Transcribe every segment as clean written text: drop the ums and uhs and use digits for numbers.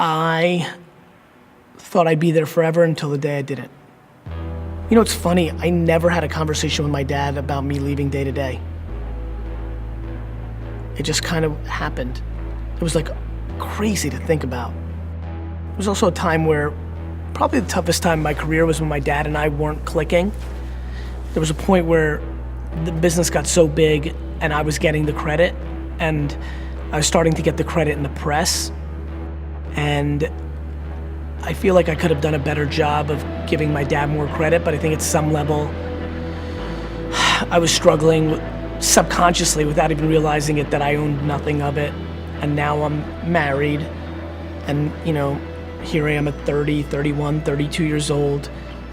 I thought I'd be there forever until the day I didn't. You know, it's funny, I never had a conversation with my dad about me leaving day to day. It just kind of happened. It was like crazy to think about. It was also a time where probably the toughest time in my career was when my dad and I weren't clicking. There was a point where the business got so big and I was getting the credit, and I was starting to get the credit in the press. And I feel like I could have done a better job of giving my dad more credit, but I think at some level, I was struggling subconsciously without even realizing it that I owned nothing of it. And now I'm married, and you know, here I am at 30, 31, 32 years old.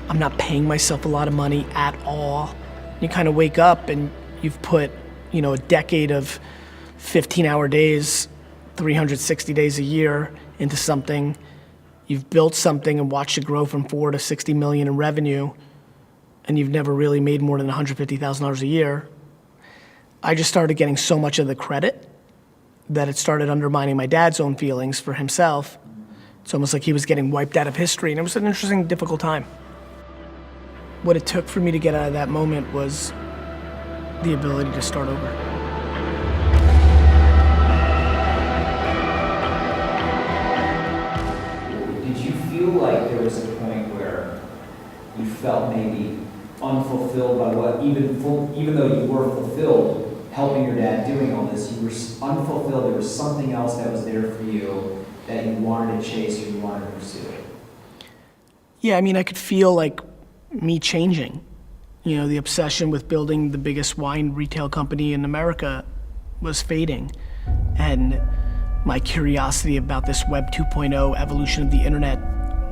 I'm not paying myself a lot of money at all. You kind of wake up and you've put, you know, a decade of 15-hour days, 360 days a year into something. You've built something and watched it grow from 4 to 60 million in revenue, and you've never really made more than $150,000 a year. I just started getting so much of the credit that it started undermining my dad's own feelings for himself. It's almost like he was getting wiped out of history, and it was an interesting, difficult time. What it took for me to get out of that moment was the ability to start over. Did you feel like there was a point where you felt maybe unfulfilled by what, even though you were fulfilled helping your dad doing all this, you were unfulfilled, there was something else that was there for you that you wanted to chase or you wanted to pursue? Yeah, I mean, I could feel like me changing. You know, the obsession with building the biggest wine retail company in America was fading. And my curiosity about this Web 2.0 evolution of the internet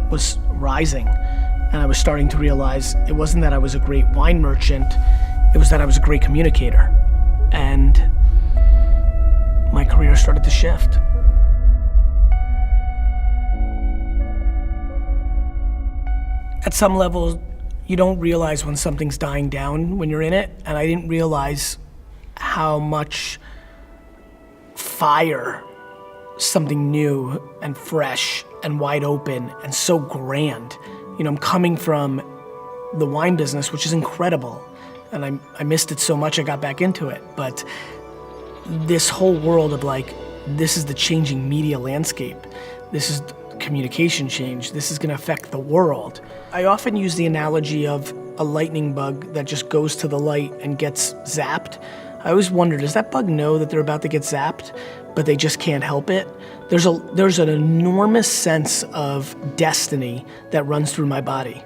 was rising. And I was starting to realize it wasn't that I was a great wine merchant, it was that I was a great communicator. And my career started to shift. At some level, you don't realize when something's dying down when you're in it, and I didn't realize how much fire something new and fresh and wide open and so grand. You know, I'm coming from the wine business, which is incredible, and I missed it so much I got back into it, but this whole world of like, this is the changing media landscape, this is communication change, this is gonna affect the world. I often use the analogy of a lightning bug that just goes to the light and gets zapped. I always wonder, does that bug know that they're about to get zapped, but they just can't help it? There's an enormous sense of destiny that runs through my body.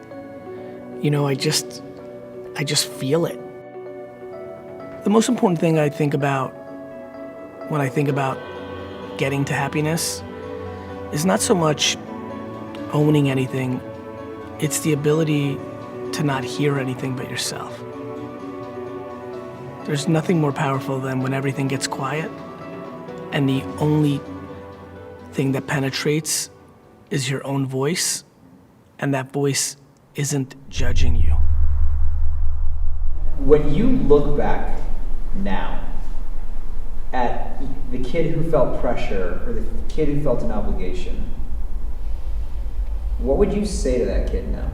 You know, I just feel it. The most important thing I think about when I think about getting to happiness is not so much owning anything, it's the ability to not hear anything but yourself. There's nothing more powerful than when everything gets quiet and the only thing that penetrates is your own voice, and that voice isn't judging you. When you look back now at the kid who felt pressure or the kid who felt an obligation, what would you say to that kid now?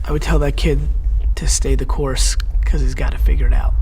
I would tell that kid to stay the course because he's got to figure it out.